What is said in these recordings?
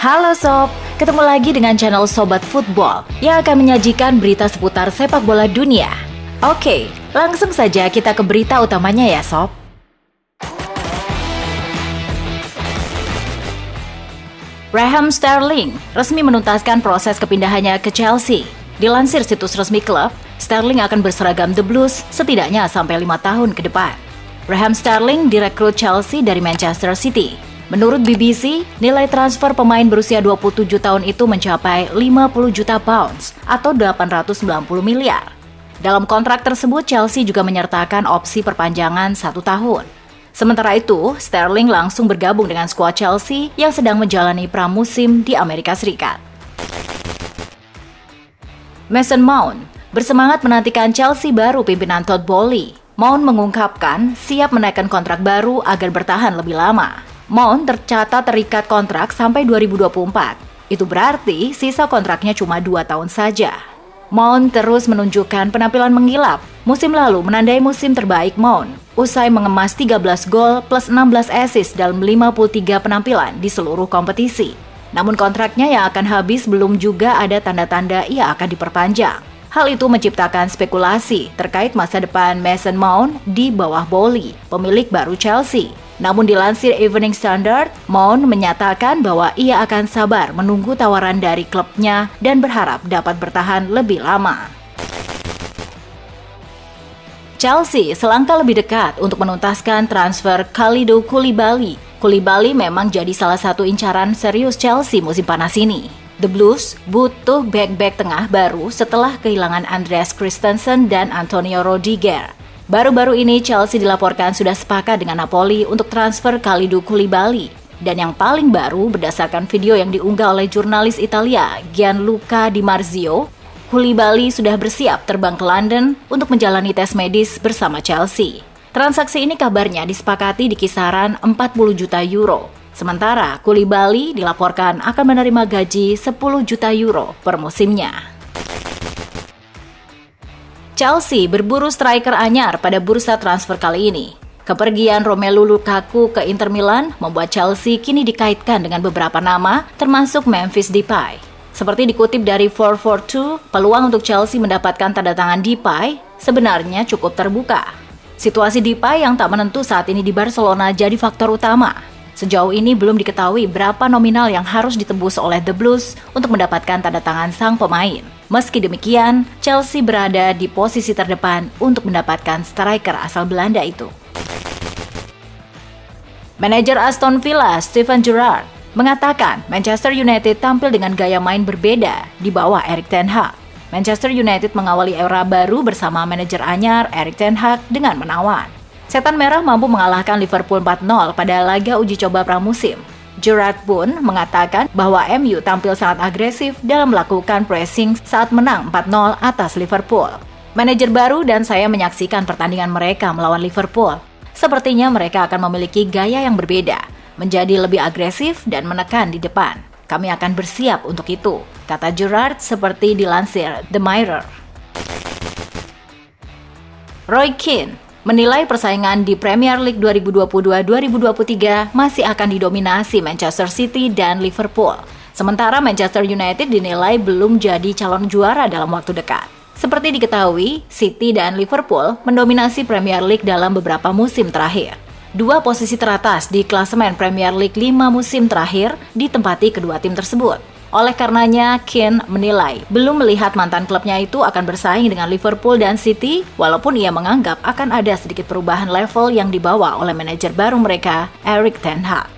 Halo Sob, ketemu lagi dengan channel Sobat Football yang akan menyajikan berita seputar sepak bola dunia. Oke, langsung saja kita ke berita utamanya ya Sob. Raheem Sterling resmi menuntaskan proses kepindahannya ke Chelsea. Dilansir situs resmi klub, Sterling akan berseragam The Blues setidaknya sampai 5 tahun ke depan. Raheem Sterling direkrut Chelsea dari Manchester City. Menurut BBC, nilai transfer pemain berusia 27 tahun itu mencapai 50 juta pounds atau 890 miliar. Dalam kontrak tersebut, Chelsea juga menyertakan opsi perpanjangan 1 tahun. Sementara itu, Sterling langsung bergabung dengan skuad Chelsea yang sedang menjalani pramusim di Amerika Serikat. Mason Mount bersemangat menantikan Chelsea baru pimpinan Todd Boehly. Mount mengungkapkan siap menaikkan kontrak baru agar bertahan lebih lama. Mount tercatat terikat kontrak sampai 2024. Itu berarti sisa kontraknya cuma 2 tahun saja. Mount terus menunjukkan penampilan menggilap. Musim lalu menandai musim terbaik Mount, usai mengemas 13 gol plus 16 assist dalam 53 penampilan di seluruh kompetisi. Namun kontraknya yang akan habis belum juga ada tanda-tanda ia akan diperpanjang. Hal itu menciptakan spekulasi terkait masa depan Mason Mount di bawah Boehly, pemilik baru Chelsea. Namun dilansir Evening Standard, Mount menyatakan bahwa ia akan sabar menunggu tawaran dari klubnya dan berharap dapat bertahan lebih lama. Chelsea selangkah lebih dekat untuk menuntaskan transfer Kalidou Koulibaly. Koulibaly memang jadi salah satu incaran serius Chelsea musim panas ini. The Blues butuh bek-bek tengah baru setelah kehilangan Andreas Christensen dan Antonio Rudiger. Baru-baru ini Chelsea dilaporkan sudah sepakat dengan Napoli untuk transfer Kalidou Koulibaly. Dan yang paling baru berdasarkan video yang diunggah oleh jurnalis Italia Gianluca Di Marzio, Koulibaly sudah bersiap terbang ke London untuk menjalani tes medis bersama Chelsea. Transaksi ini kabarnya disepakati di kisaran 40 juta euro. Sementara Koulibaly dilaporkan akan menerima gaji 10 juta euro per musimnya. Chelsea berburu striker anyar pada bursa transfer kali ini. Kepergian Romelu Lukaku ke Inter Milan membuat Chelsea kini dikaitkan dengan beberapa nama, termasuk Memphis Depay. Seperti dikutip dari 442, peluang untuk Chelsea mendapatkan tanda tangan Depay sebenarnya cukup terbuka. Situasi Depay yang tak menentu saat ini di Barcelona jadi faktor utama. Sejauh ini belum diketahui berapa nominal yang harus ditebus oleh The Blues untuk mendapatkan tanda tangan sang pemain. Meski demikian, Chelsea berada di posisi terdepan untuk mendapatkan striker asal Belanda itu. Manajer Aston Villa, Steven Gerrard, mengatakan Manchester United tampil dengan gaya main berbeda di bawah Erik ten Hag. Manchester United mengawali era baru bersama manajer anyar Erik ten Hag dengan menawan. Setan Merah mampu mengalahkan Liverpool 4-0 pada laga uji coba pramusim. Gerrard pun mengatakan bahwa MU tampil sangat agresif dalam melakukan pressing saat menang 4-0 atas Liverpool. Manajer baru dan saya menyaksikan pertandingan mereka melawan Liverpool. Sepertinya mereka akan memiliki gaya yang berbeda, menjadi lebih agresif dan menekan di depan. Kami akan bersiap untuk itu, kata Gerrard seperti dilansir The Mirror. Roy Keane menilai persaingan di Premier League 2022-2023 masih akan didominasi Manchester City dan Liverpool. Sementara Manchester United dinilai belum jadi calon juara dalam waktu dekat. Seperti diketahui, City dan Liverpool mendominasi Premier League dalam beberapa musim terakhir. 2 posisi teratas di klasemen Premier League 5 musim terakhir ditempati kedua tim tersebut. Oleh karenanya, Keane menilai belum melihat mantan klubnya itu akan bersaing dengan Liverpool dan City, walaupun ia menganggap akan ada sedikit perubahan level yang dibawa oleh manajer baru mereka, Erik ten Hag.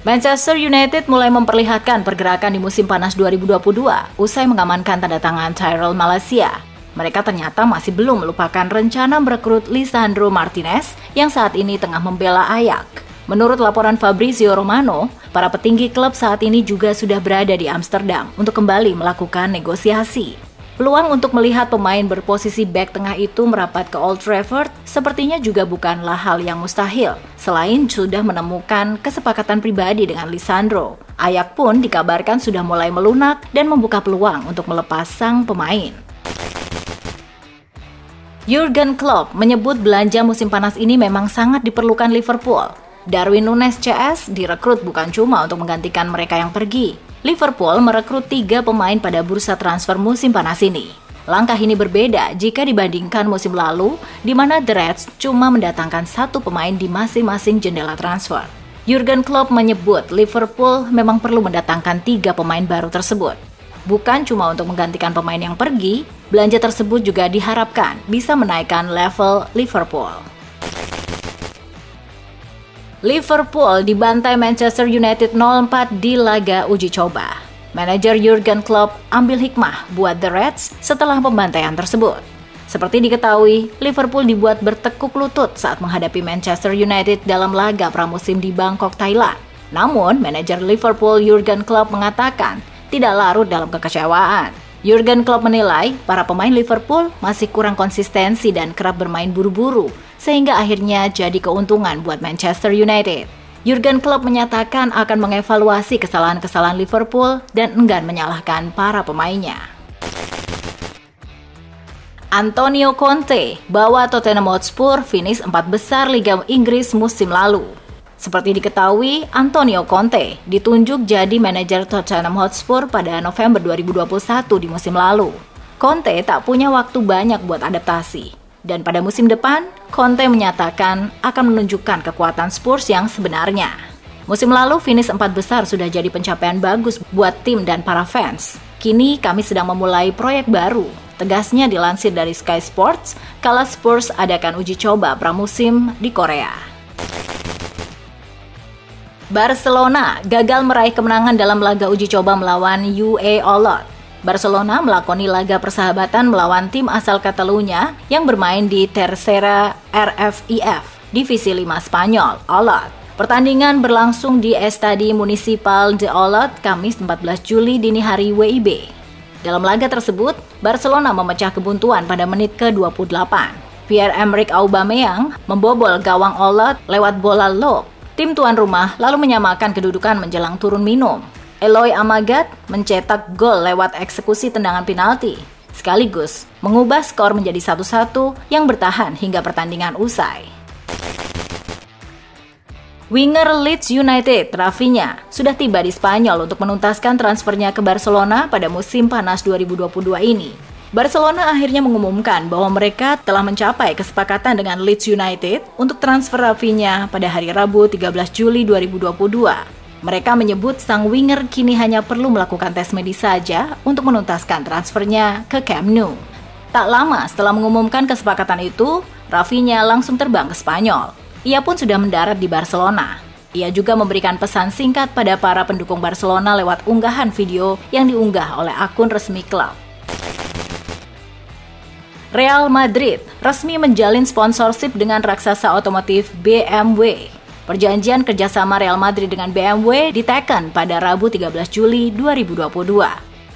Manchester United mulai memperlihatkan pergerakan di musim panas 2022 usai mengamankan tanda tangan Tyrell Malacia. Mereka ternyata masih belum melupakan rencana merekrut Lisandro Martinez yang saat ini tengah membela Ajax. Menurut laporan Fabrizio Romano, para petinggi klub saat ini juga sudah berada di Amsterdam untuk kembali melakukan negosiasi. Peluang untuk melihat pemain berposisi bek tengah itu merapat ke Old Trafford sepertinya juga bukanlah hal yang mustahil, selain sudah menemukan kesepakatan pribadi dengan Lisandro. Ajax pun dikabarkan sudah mulai melunak dan membuka peluang untuk melepas sang pemain. Jurgen Klopp menyebut belanja musim panas ini memang sangat diperlukan Liverpool. Darwin Núñez CS direkrut bukan cuma untuk menggantikan mereka yang pergi. Liverpool merekrut 3 pemain pada bursa transfer musim panas ini. Langkah ini berbeda jika dibandingkan musim lalu, di mana The Reds cuma mendatangkan 1 pemain di masing-masing jendela transfer. Jurgen Klopp menyebut Liverpool memang perlu mendatangkan 3 pemain baru tersebut. Bukan cuma untuk menggantikan pemain yang pergi, belanja tersebut juga diharapkan bisa menaikkan level Liverpool. Liverpool dibantai Manchester United 0-4 di laga uji coba. Manajer Jurgen Klopp ambil hikmah buat The Reds setelah pembantaian tersebut. Seperti diketahui, Liverpool dibuat bertekuk lutut saat menghadapi Manchester United dalam laga pramusim di Bangkok, Thailand. Namun, manajer Liverpool Jurgen Klopp mengatakan tidak larut dalam kekecewaan. Jurgen Klopp menilai para pemain Liverpool masih kurang konsistensi dan kerap bermain buru-buru, sehingga akhirnya jadi keuntungan buat Manchester United. Jurgen Klopp menyatakan akan mengevaluasi kesalahan-kesalahan Liverpool dan enggan menyalahkan para pemainnya. Antonio Conte bawa Tottenham Hotspur finish 4 besar Liga Inggris musim lalu. Seperti diketahui, Antonio Conte ditunjuk jadi manajer Tottenham Hotspur pada November 2021 di musim lalu. Conte tak punya waktu banyak buat adaptasi. Dan pada musim depan, Conte menyatakan akan menunjukkan kekuatan Spurs yang sebenarnya. Musim lalu, finish 4 besar sudah jadi pencapaian bagus buat tim dan para fans. Kini kami sedang memulai proyek baru, tegasnya dilansir dari Sky Sports, kala Spurs adakan uji coba pramusim di Korea. Barcelona gagal meraih kemenangan dalam laga uji coba melawan UE Olot. Barcelona melakoni laga persahabatan melawan tim asal Catalunya yang bermain di Tercera RFIF, Divisi 5 Spanyol, Olot. Pertandingan berlangsung di Estadi Municipal de Olot, Kamis 14 Juli dini hari WIB. Dalam laga tersebut, Barcelona memecah kebuntuan pada menit ke-28. Pierre-Emerick Aubameyang membobol gawang Olot lewat bola lob. Tim tuan rumah lalu menyamakan kedudukan menjelang turun minum. Eloy Amagat mencetak gol lewat eksekusi tendangan penalti, sekaligus mengubah skor menjadi 1-1 yang bertahan hingga pertandingan usai. Winger Leeds United, Rafinha, sudah tiba di Spanyol untuk menuntaskan transfernya ke Barcelona pada musim panas 2022 ini. Barcelona akhirnya mengumumkan bahwa mereka telah mencapai kesepakatan dengan Leeds United untuk transfer Rafinha pada hari Rabu 13 Juli 2022. Mereka menyebut sang winger kini hanya perlu melakukan tes medis saja untuk menuntaskan transfernya ke Camp Nou. Tak lama setelah mengumumkan kesepakatan itu, Rafinha langsung terbang ke Spanyol. Ia pun sudah mendarat di Barcelona. Ia juga memberikan pesan singkat pada para pendukung Barcelona lewat unggahan video yang diunggah oleh akun resmi klub. Real Madrid resmi menjalin sponsorship dengan raksasa otomotif BMW. Perjanjian kerjasama Real Madrid dengan BMW diteken pada Rabu 13 Juli 2022.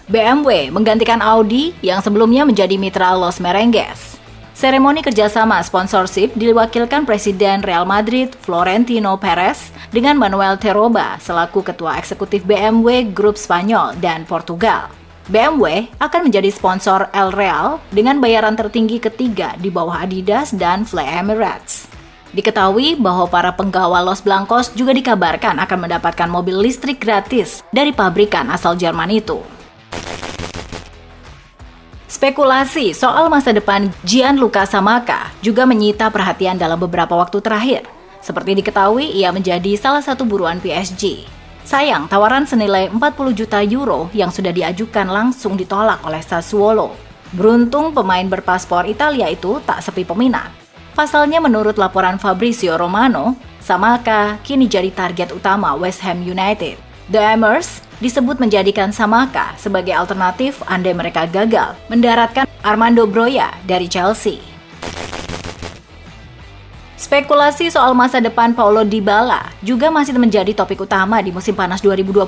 BMW menggantikan Audi yang sebelumnya menjadi mitra Los Merengues. Seremoni kerjasama sponsorship diwakilkan Presiden Real Madrid Florentino Perez dengan Manuel Teroba selaku Ketua Eksekutif BMW Grup Spanyol dan Portugal. BMW akan menjadi sponsor El Real dengan bayaran tertinggi ketiga di bawah Adidas dan Fly Emirates. Diketahui bahwa para penggawa Los Blancos juga dikabarkan akan mendapatkan mobil listrik gratis dari pabrikan asal Jerman itu. Spekulasi soal masa depan Gianluca Scamacca juga menyita perhatian dalam beberapa waktu terakhir. Seperti diketahui, ia menjadi salah satu buruan PSG. Sayang, tawaran senilai 40 juta euro yang sudah diajukan langsung ditolak oleh Sassuolo. Beruntung pemain berpaspor Italia itu tak sepi peminat. Pasalnya menurut laporan Fabrizio Romano, Scamacca kini jadi target utama West Ham United. The Hammers disebut menjadikan Scamacca sebagai alternatif andai mereka gagal mendaratkan Armando Broja dari Chelsea. Spekulasi soal masa depan Paulo Dybala juga masih menjadi topik utama di musim panas 2022.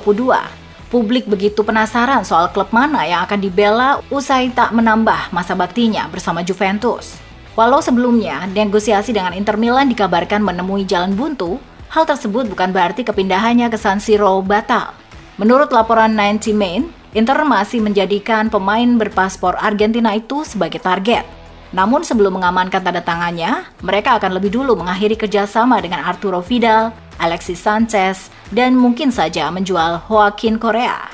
Publik begitu penasaran soal klub mana yang akan dibela usai tak menambah masa baktinya bersama Juventus. Walau sebelumnya negosiasi dengan Inter Milan dikabarkan menemui jalan buntu, hal tersebut bukan berarti kepindahannya ke San Siro batal. Menurut laporan 90 Main, Inter masih menjadikan pemain berpaspor Argentina itu sebagai target. Namun sebelum mengamankan tanda tangannya, mereka akan lebih dulu mengakhiri kerjasama dengan Arturo Vidal Alexis Sanchez, dan mungkin saja menjual Joaquin Correa.